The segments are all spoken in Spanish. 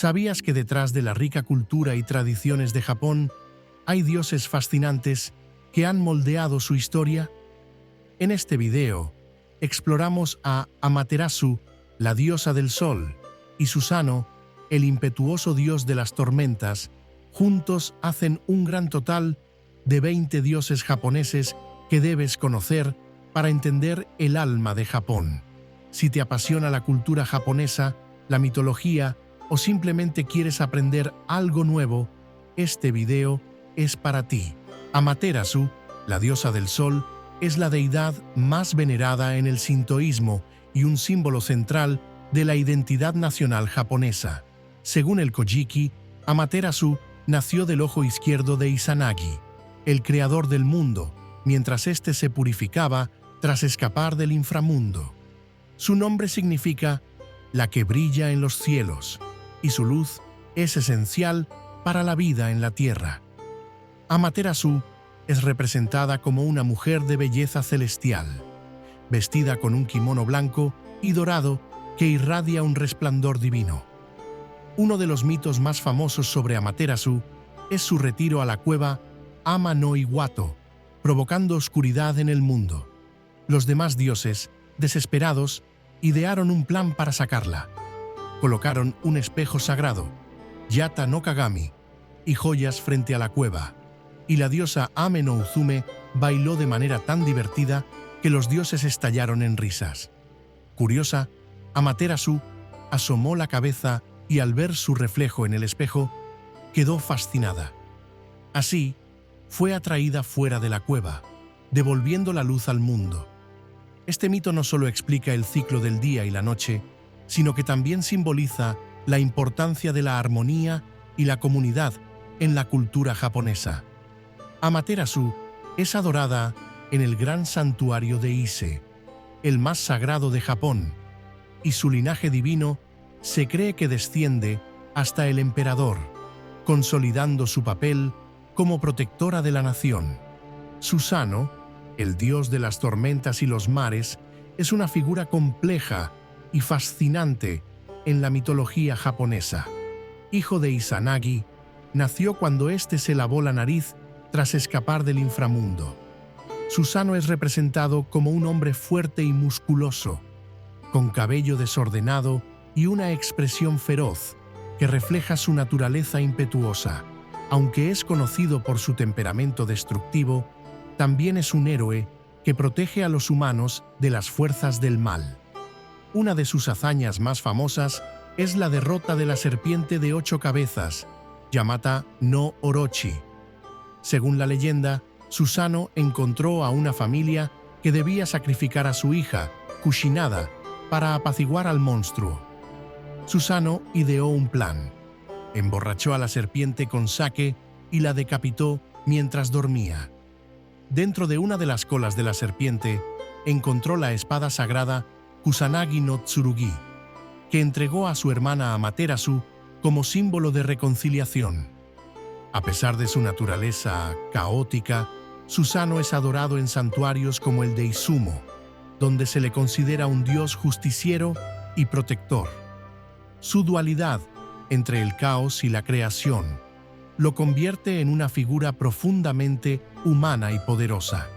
¿Sabías que detrás de la rica cultura y tradiciones de Japón hay dioses fascinantes que han moldeado su historia? En este video, exploramos a Amaterasu, la diosa del sol, y Susanoo, el impetuoso dios de las tormentas. Juntos hacen un gran total de 20 dioses japoneses que debes conocer para entender el alma de Japón. Si te apasiona la cultura japonesa, la mitología o simplemente quieres aprender algo nuevo, este video es para ti. Amaterasu, la diosa del sol, es la deidad más venerada en el sintoísmo y un símbolo central de la identidad nacional japonesa. Según el Kojiki, Amaterasu nació del ojo izquierdo de Izanagi, el creador del mundo, mientras éste se purificaba tras escapar del inframundo. Su nombre significa la que brilla en los cielos, y su luz es esencial para la vida en la tierra. Amaterasu es representada como una mujer de belleza celestial, vestida con un kimono blanco y dorado que irradia un resplandor divino. Uno de los mitos más famosos sobre Amaterasu es su retiro a la cueva Ama no Iwato, provocando oscuridad en el mundo. Los demás dioses, desesperados, idearon un plan para sacarla. Colocaron un espejo sagrado, Yata no Kagami, y joyas frente a la cueva, y la diosa Ame no Uzume bailó de manera tan divertida que los dioses estallaron en risas. Curiosa, Amaterasu asomó la cabeza y al ver su reflejo en el espejo, quedó fascinada. Así, fue atraída fuera de la cueva, devolviendo la luz al mundo. Este mito no solo explica el ciclo del día y la noche, sino que también simboliza la importancia de la armonía y la comunidad en la cultura japonesa. Amaterasu es adorada en el gran santuario de Ise, el más sagrado de Japón, y su linaje divino se cree que desciende hasta el emperador, consolidando su papel como protectora de la nación. Susanoo, el dios de las tormentas y los mares, es una figura compleja y fascinante en la mitología japonesa. Hijo de Izanagi, nació cuando éste se lavó la nariz tras escapar del inframundo. Susanoo es representado como un hombre fuerte y musculoso, con cabello desordenado y una expresión feroz que refleja su naturaleza impetuosa. Aunque es conocido por su temperamento destructivo, también es un héroe que protege a los humanos de las fuerzas del mal. Una de sus hazañas más famosas es la derrota de la serpiente de 8 cabezas, Yamata no Orochi. Según la leyenda, Susanoo encontró a una familia que debía sacrificar a su hija, Kushinada, para apaciguar al monstruo. Susanoo ideó un plan. Emborrachó a la serpiente con sake y la decapitó mientras dormía. Dentro de una de las colas de la serpiente, encontró la espada sagrada Kusanagi no Tsurugi, que entregó a su hermana Amaterasu como símbolo de reconciliación. A pesar de su naturaleza caótica, Susanoo es adorado en santuarios como el de Izumo, donde se le considera un dios justiciero y protector. Su dualidad entre el caos y la creación lo convierte en una figura profundamente humana y poderosa.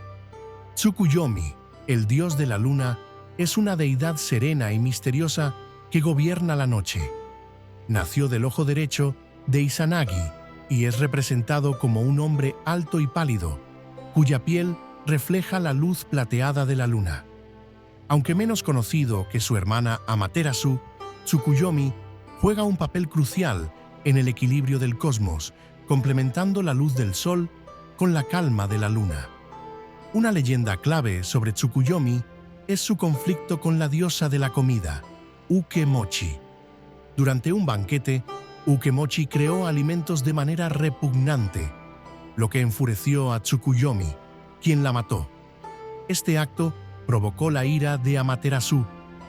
Tsukuyomi, el dios de la luna, es una deidad serena y misteriosa que gobierna la noche. Nació del ojo derecho de Izanagi y es representado como un hombre alto y pálido, cuya piel refleja la luz plateada de la luna. Aunque menos conocido que su hermana Amaterasu, Tsukuyomi juega un papel crucial en el equilibrio del cosmos, complementando la luz del sol con la calma de la luna. Una leyenda clave sobre Tsukuyomi es su conflicto con la diosa de la comida, Ukemochi. Durante un banquete, Ukemochi creó alimentos de manera repugnante, lo que enfureció a Tsukuyomi, quien la mató. Este acto provocó la ira de Amaterasu,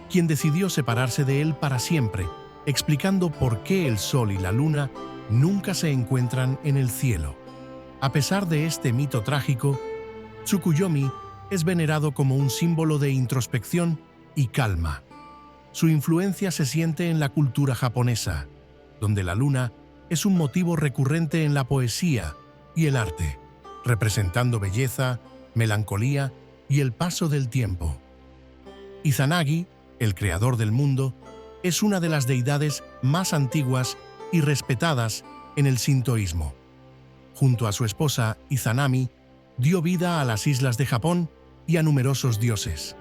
quien decidió separarse de él para siempre, explicando por qué el sol y la luna nunca se encuentran en el cielo. A pesar de este mito trágico, Tsukuyomi es venerado como un símbolo de introspección y calma. Su influencia se siente en la cultura japonesa, donde la luna es un motivo recurrente en la poesía y el arte, representando belleza, melancolía y el paso del tiempo. Izanagi, el creador del mundo, es una de las deidades más antiguas y respetadas en el sintoísmo. Junto a su esposa Izanami, dio vida a las islas de Japón y a numerosos dioses.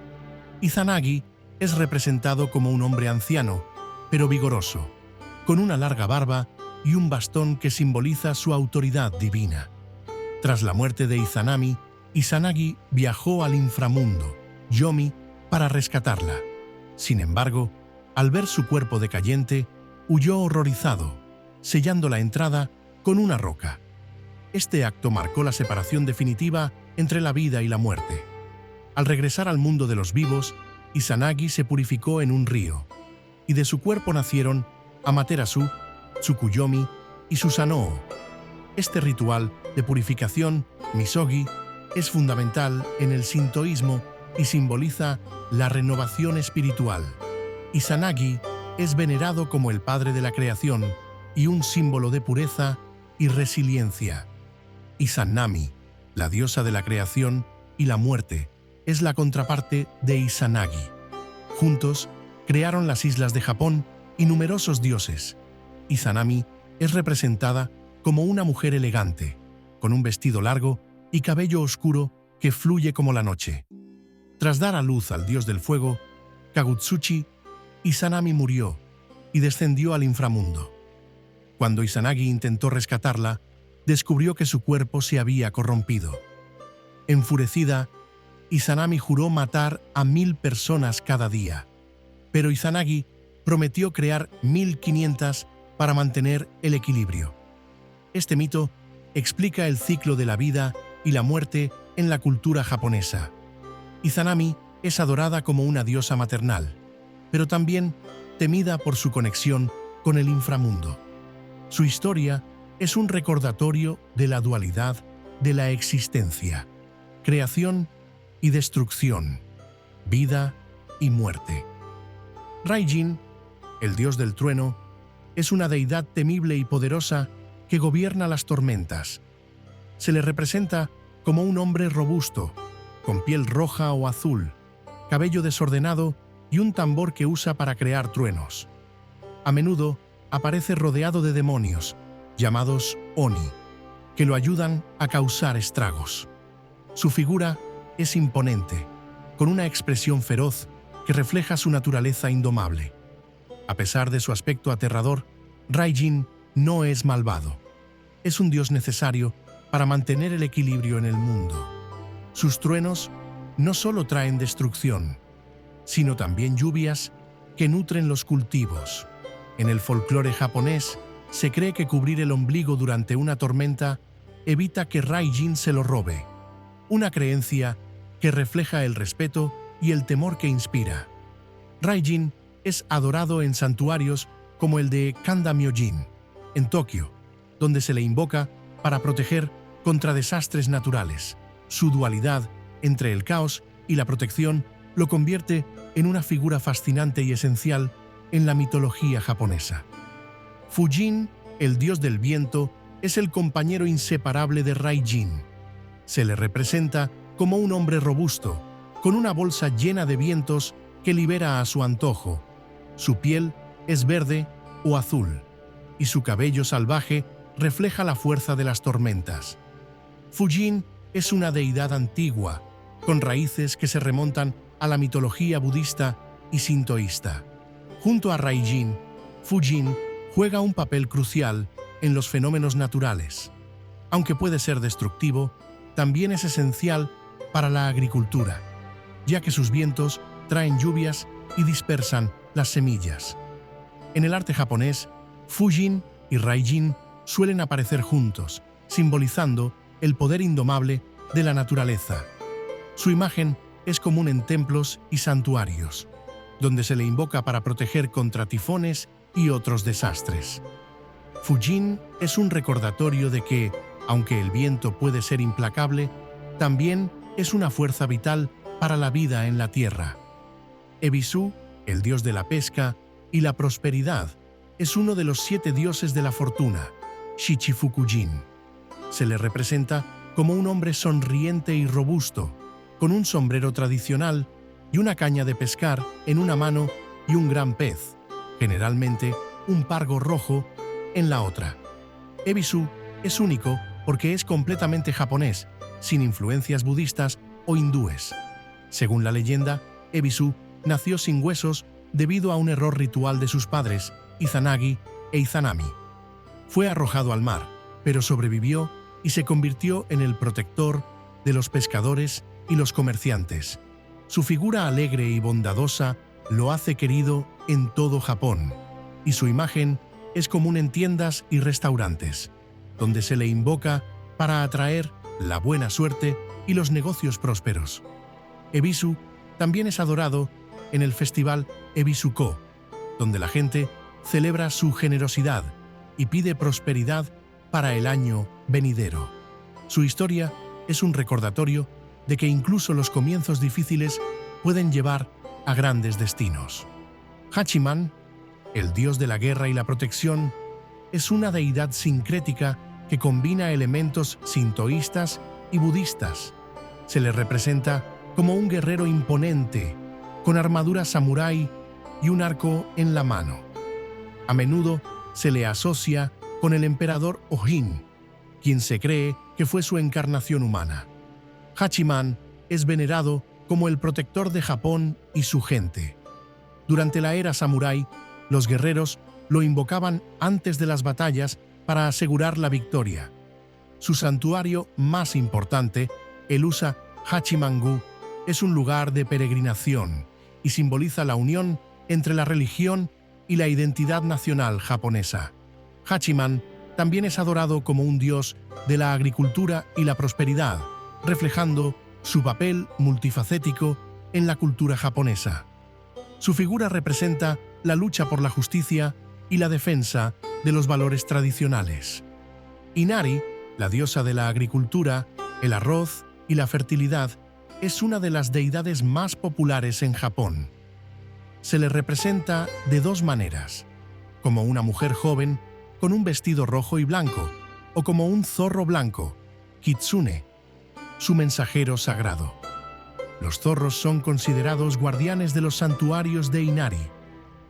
Izanagi es representado como un hombre anciano, pero vigoroso, con una larga barba y un bastón que simboliza su autoridad divina. Tras la muerte de Izanami, Izanagi viajó al inframundo, Yomi, para rescatarla. Sin embargo, al ver su cuerpo decayente, huyó horrorizado, sellando la entrada con una roca. Este acto marcó la separación definitiva entre la vida y la muerte. Al regresar al mundo de los vivos, Izanagi se purificó en un río, y de su cuerpo nacieron Amaterasu, Tsukuyomi y Susanoo. Este ritual de purificación, misogi, es fundamental en el sintoísmo y simboliza la renovación espiritual. Izanagi es venerado como el padre de la creación y un símbolo de pureza y resiliencia. Izanami, la diosa de la creación y la muerte, es la contraparte de Izanagi. Juntos, crearon las islas de Japón y numerosos dioses. Izanami es representada como una mujer elegante, con un vestido largo y cabello oscuro que fluye como la noche. Tras dar a luz al dios del fuego, Kagutsuchi, Izanami murió y descendió al inframundo. Cuando Izanagi intentó rescatarla, descubrió que su cuerpo se había corrompido. Enfurecida, Izanami juró matar a 1000 personas cada día, pero Izanagi prometió crear 1500 para mantener el equilibrio. Este mito explica el ciclo de la vida y la muerte en la cultura japonesa. Izanami es adorada como una diosa maternal, pero también temida por su conexión con el inframundo. Su historia es un recordatorio de la dualidad de la existencia, creación y destrucción, vida y muerte. Raijin, el dios del trueno, es una deidad temible y poderosa que gobierna las tormentas. Se le representa como un hombre robusto, con piel roja o azul, cabello desordenado y un tambor que usa para crear truenos. A menudo aparece rodeado de demonios, llamados Oni, que lo ayudan a causar estragos. Su figura es imponente, con una expresión feroz que refleja su naturaleza indomable. A pesar de su aspecto aterrador, Raijin no es malvado. Es un dios necesario para mantener el equilibrio en el mundo. Sus truenos no solo traen destrucción, sino también lluvias que nutren los cultivos. En el folclore japonés, se cree que cubrir el ombligo durante una tormenta evita que Raijin se lo robe, una creencia que refleja el respeto y el temor que inspira. Raijin es adorado en santuarios como el de Kanda-myojin, en Tokio, donde se le invoca para proteger contra desastres naturales. Su dualidad entre el caos y la protección lo convierte en una figura fascinante y esencial en la mitología japonesa. Fujin, el dios del viento, es el compañero inseparable de Raijin. Se le representa como un hombre robusto, con una bolsa llena de vientos que libera a su antojo. Su piel es verde o azul, y su cabello salvaje refleja la fuerza de las tormentas. Fujin es una deidad antigua, con raíces que se remontan a la mitología budista y sintoísta. Junto a Raijin, Fujin juega un papel crucial en los fenómenos naturales. Aunque puede ser destructivo, también es esencial para la agricultura, ya que sus vientos traen lluvias y dispersan las semillas. En el arte japonés, Fujin y Raijin suelen aparecer juntos, simbolizando el poder indomable de la naturaleza. Su imagen es común en templos y santuarios, donde se le invoca para proteger contra tifones y otros desastres. Fujin es un recordatorio de que, aunque el viento puede ser implacable, también es una fuerza vital para la vida en la tierra. Ebisu, el dios de la pesca y la prosperidad, es uno de los 7 dioses de la fortuna, Shichifuku-jin. Se le representa como un hombre sonriente y robusto, con un sombrero tradicional y una caña de pescar en una mano y un gran pez, generalmente un pargo rojo, en la otra. Ebisu es único porque es completamente japonés, sin influencias budistas o hindúes. Según la leyenda, Ebisu nació sin huesos debido a un error ritual de sus padres, Izanagi e Izanami. Fue arrojado al mar, pero sobrevivió y se convirtió en el protector de los pescadores y los comerciantes. Su figura alegre y bondadosa lo hace querido en todo Japón, y su imagen es común en tiendas y restaurantes, donde se le invoca para atraer la buena suerte y los negocios prósperos. Ebisu también es adorado en el festival Ebisuko, donde la gente celebra su generosidad y pide prosperidad para el año venidero. Su historia es un recordatorio de que incluso los comienzos difíciles pueden llevar a grandes destinos. Hachiman, el dios de la guerra y la protección, es una deidad sincrética que combina elementos sintoístas y budistas. Se le representa como un guerrero imponente, con armadura samurái y un arco en la mano. A menudo se le asocia con el emperador Ojin, quien se cree que fue su encarnación humana. Hachiman es venerado como el protector de Japón y su gente. Durante la era samurái, los guerreros lo invocaban antes de las batallas para asegurar la victoria. Su santuario más importante, el Usa Hachiman-gu, es un lugar de peregrinación y simboliza la unión entre la religión y la identidad nacional japonesa. Hachiman también es adorado como un dios de la agricultura y la prosperidad, reflejando su papel multifacético en la cultura japonesa. Su figura representa la lucha por la justicia y la defensa de los valores tradicionales. Inari, la diosa de la agricultura, el arroz y la fertilidad, es una de las deidades más populares en Japón. Se le representa de 2 maneras, como una mujer joven con un vestido rojo y blanco, o como un zorro blanco, kitsune, su mensajero sagrado. Los zorros son considerados guardianes de los santuarios de Inari.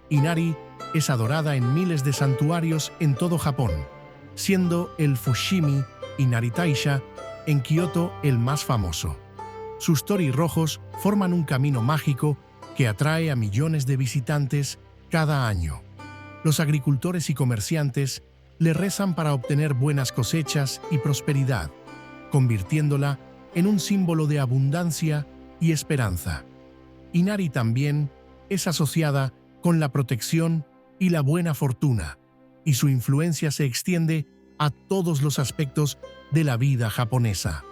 Inari es adorada en miles de santuarios en todo Japón, siendo el Fushimi Inari Taisha en Kioto el más famoso. Sus torii rojos forman un camino mágico que atrae a millones de visitantes cada año. Los agricultores y comerciantes le rezan para obtener buenas cosechas y prosperidad, convirtiéndola en un símbolo de abundancia y esperanza. Inari también es asociada con la protección y la buena fortuna, y su influencia se extiende a todos los aspectos de la vida japonesa.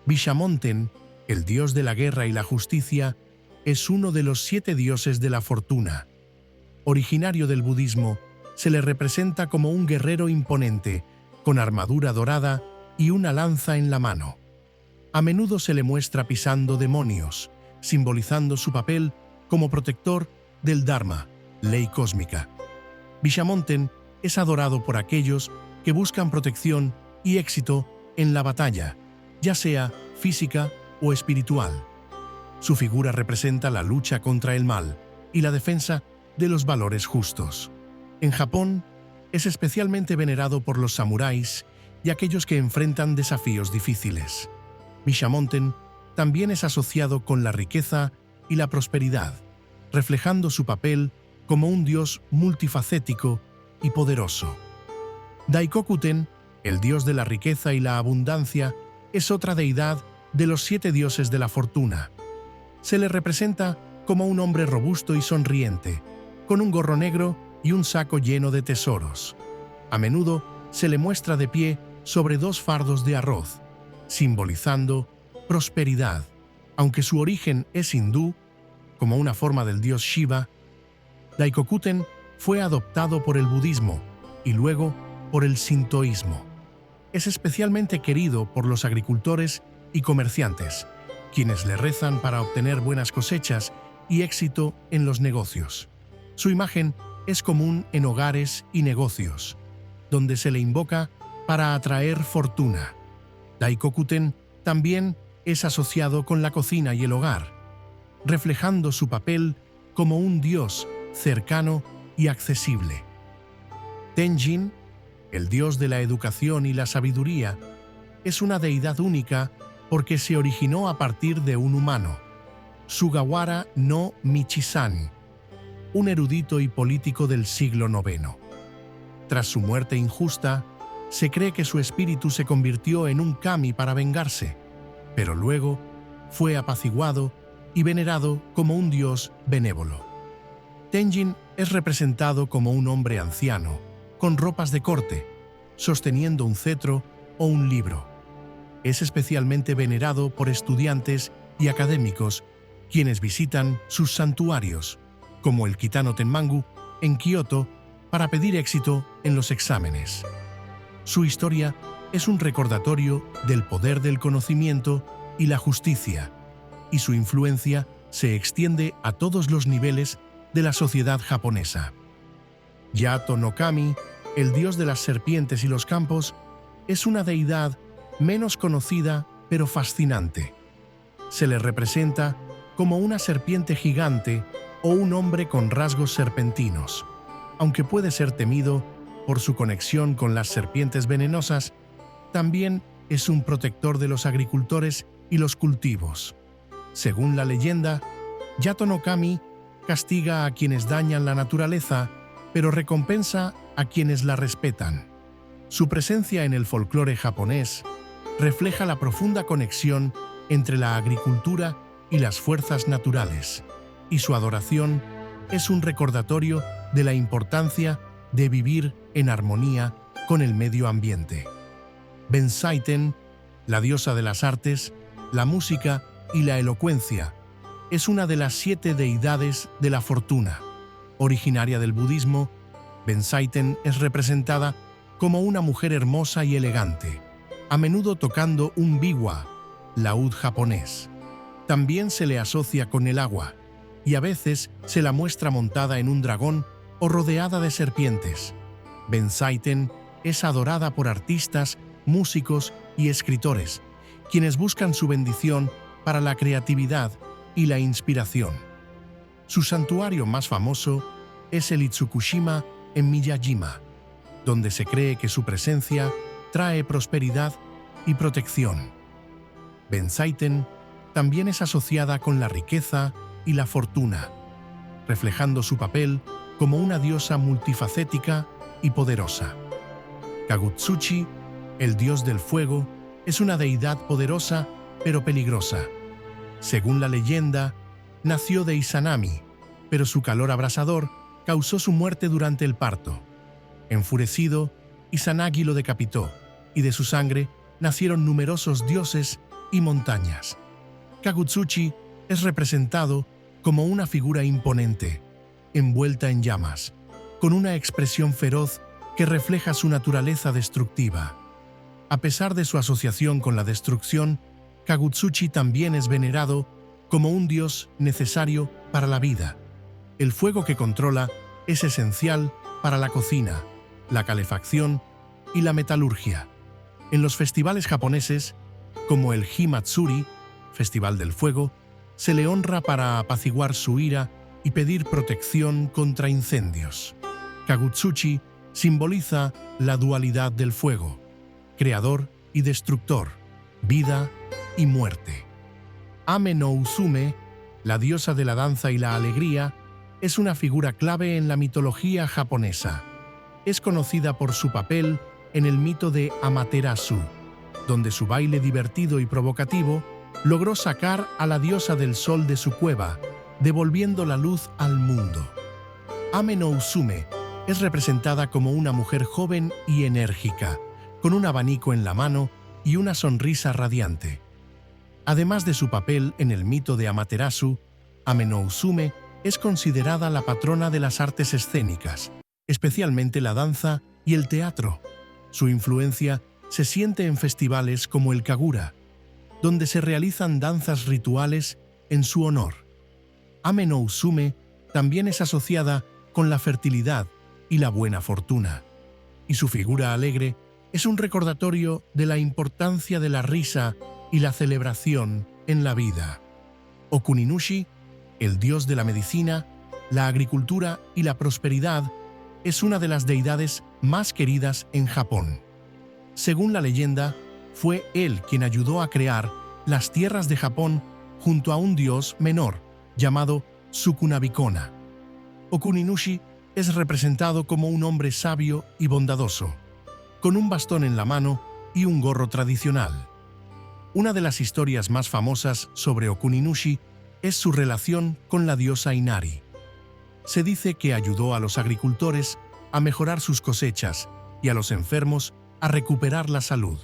Bishamonten, el dios de la guerra y la justicia, es uno de los 7 dioses de la fortuna. Originario del budismo, se le representa como un guerrero imponente, con armadura dorada y una lanza en la mano. A menudo se le muestra pisando demonios, simbolizando su papel como protector del Dharma, ley cósmica. Bishamonten es adorado por aquellos que buscan protección y éxito en la batalla, ya sea física o espiritual. Su figura representa la lucha contra el mal y la defensa de los valores justos. En Japón, es especialmente venerado por los samuráis y aquellos que enfrentan desafíos difíciles. Bishamonten también es asociado con la riqueza y la prosperidad, reflejando su papel como un dios multifacético y poderoso. Daikokuten, el dios de la riqueza y la abundancia, es otra deidad de los 7 dioses de la fortuna. Se le representa como un hombre robusto y sonriente, con un gorro negro y un saco lleno de tesoros. A menudo se le muestra de pie sobre 2 fardos de arroz, simbolizando prosperidad. Aunque su origen es hindú, como una forma del dios Shiva, Daikokuten fue adoptado por el budismo y luego por el sintoísmo. Es especialmente querido por los agricultores y comerciantes, quienes le rezan para obtener buenas cosechas y éxito en los negocios. Su imagen es común en hogares y negocios, donde se le invoca para atraer fortuna. Daikokuten también es asociado con la cocina y el hogar, reflejando su papel como un dios cercano y accesible. Tenjin, el dios de la educación y la sabiduría, es una deidad única porque se originó a partir de un humano, Sugawara no Michisan, un erudito y político del siglo IX. Tras su muerte injusta, se cree que su espíritu se convirtió en un kami para vengarse, pero luego fue apaciguado y venerado como un dios benévolo. Tenjin es representado como un hombre anciano, con ropas de corte, sosteniendo un cetro o un libro. Es especialmente venerado por estudiantes y académicos, quienes visitan sus santuarios, como el Kitano Tenmangu, en Kioto, para pedir éxito en los exámenes. Su historia es un recordatorio del poder del conocimiento y la justicia, y su influencia se extiende a todos los niveles de la sociedad japonesa. Yato no Kami, el dios de las serpientes y los campos, es una deidad menos conocida pero fascinante. Se le representa como una serpiente gigante o un hombre con rasgos serpentinos. Aunque puede ser temido por su conexión con las serpientes venenosas, también es un protector de los agricultores y los cultivos. Según la leyenda, Yato no Kami castiga a quienes dañan la naturaleza, pero recompensa a quienes la respetan. Su presencia en el folclore japonés refleja la profunda conexión entre la agricultura y las fuerzas naturales, y su adoración es un recordatorio de la importancia de vivir en armonía con el medio ambiente. Benzaiten, la diosa de las artes, la música y la elocuencia, es una de las 7 deidades de la fortuna. Originaria del budismo, Benzaiten es representada como una mujer hermosa y elegante, a menudo tocando un biwa, laúd japonés. También se le asocia con el agua, y a veces se la muestra montada en un dragón o rodeada de serpientes. Benzaiten es adorada por artistas, músicos y escritores, quienes buscan su bendición para la creatividad y la inspiración. Su santuario más famoso es el Itsukushima en Miyajima, donde se cree que su presencia trae prosperidad y protección. Benzaiten también es asociada con la riqueza y la fortuna, reflejando su papel como una diosa multifacética y poderosa. Kagutsuchi, el dios del fuego, es una deidad poderosa pero peligrosa. Según la leyenda, nació de Izanami, pero su calor abrasador causó su muerte durante el parto. Enfurecido, Izanagi lo decapitó, y de su sangre nacieron numerosos dioses y montañas. Kagutsuchi es representado como una figura imponente, envuelta en llamas, con una expresión feroz que refleja su naturaleza destructiva. A pesar de su asociación con la destrucción, Kagutsuchi también es venerado como un dios necesario para la vida. El fuego que controla es esencial para la cocina, la calefacción y la metalurgia. En los festivales japoneses, como el Himatsuri, Festival del Fuego, se le honra para apaciguar su ira y pedir protección contra incendios. Kagutsuchi simboliza la dualidad del fuego, creador y destructor, vida y muerte. Ame no Usume, la diosa de la danza y la alegría, es una figura clave en la mitología japonesa. Es conocida por su papel en el mito de Amaterasu, donde su baile divertido y provocativo logró sacar a la diosa del sol de su cueva, devolviendo la luz al mundo. Ame no Usume es representada como una mujer joven y enérgica, con un abanico en la mano y una sonrisa radiante. Además de su papel en el mito de Amaterasu, Ame no Usume es considerada la patrona de las artes escénicas, especialmente la danza y el teatro. Su influencia se siente en festivales como el Kagura, donde se realizan danzas rituales en su honor. Ame no Usume también es asociada con la fertilidad y la buena fortuna, y su figura alegre es un recordatorio de la importancia de la risa y la celebración en la vida. Okuninushi, el dios de la medicina, la agricultura y la prosperidad, es una de las deidades más queridas en Japón. Según la leyenda, fue él quien ayudó a crear las tierras de Japón junto a un dios menor llamado Sukunabikona. Okuninushi es representado como un hombre sabio y bondadoso, con un bastón en la mano y un gorro tradicional. Una de las historias más famosas sobre Okuninushi es su relación con la diosa Inari. Se dice que ayudó a los agricultores a mejorar sus cosechas y a los enfermos a recuperar la salud.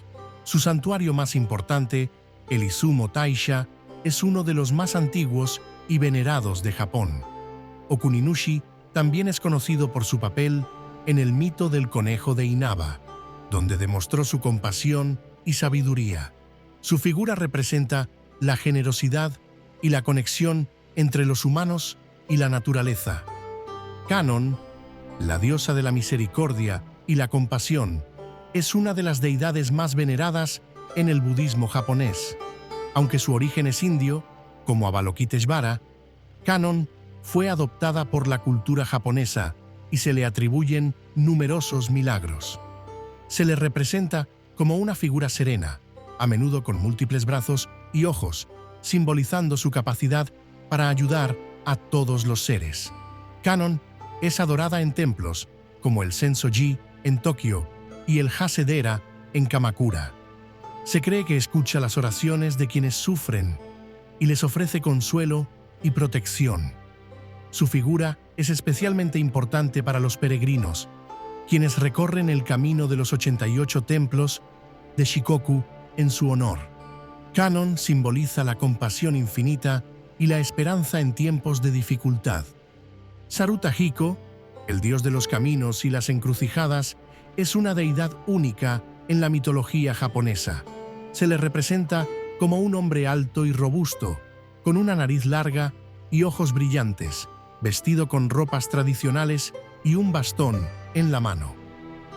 Su santuario más importante, el Izumo Taisha, es uno de los más antiguos y venerados de Japón. Okuninushi también es conocido por su papel en el mito del conejo de Inaba, donde demostró su compasión y sabiduría. Su figura representa la generosidad y la conexión entre los humanos y la naturaleza. Kannon, la diosa de la misericordia y la compasión, es una de las deidades más veneradas en el budismo japonés. Aunque su origen es indio, como Avalokiteshvara, Kannon fue adoptada por la cultura japonesa y se le atribuyen numerosos milagros. Se le representa como una figura serena, a menudo con múltiples brazos y ojos, simbolizando su capacidad para ayudar a todos los seres. Kannon es adorada en templos como el Senso-ji en Tokio y el Hase-dera en Kamakura. Se cree que escucha las oraciones de quienes sufren y les ofrece consuelo y protección. Su figura es especialmente importante para los peregrinos, quienes recorren el camino de los 88 templos de Shikoku en su honor. Kannon simboliza la compasión infinita y la esperanza en tiempos de dificultad. Saruta Hiko, el dios de los caminos y las encrucijadas, es una deidad única en la mitología japonesa. Se le representa como un hombre alto y robusto, con una nariz larga y ojos brillantes, vestido con ropas tradicionales y un bastón en la mano.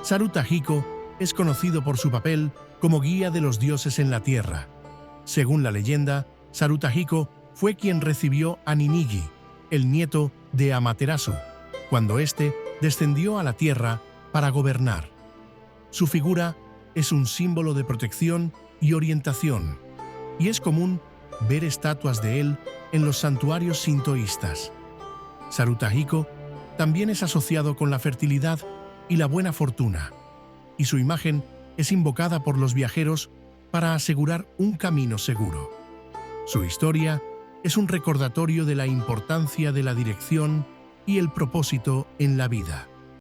Saruta Hiko es conocido por su papel como guía de los dioses en la tierra. Según la leyenda, Saruta Hiko fue quien recibió a Ninigi, el nieto de Amaterasu, cuando éste descendió a la tierra para gobernar. Su figura es un símbolo de protección y orientación, y es común ver estatuas de él en los santuarios sintoístas. Saruta Hiko también es asociado con la fertilidad y la buena fortuna, y su imagen es invocada por los viajeros para asegurar un camino seguro. Su historia es un recordatorio de la importancia de la dirección y el propósito en la vida.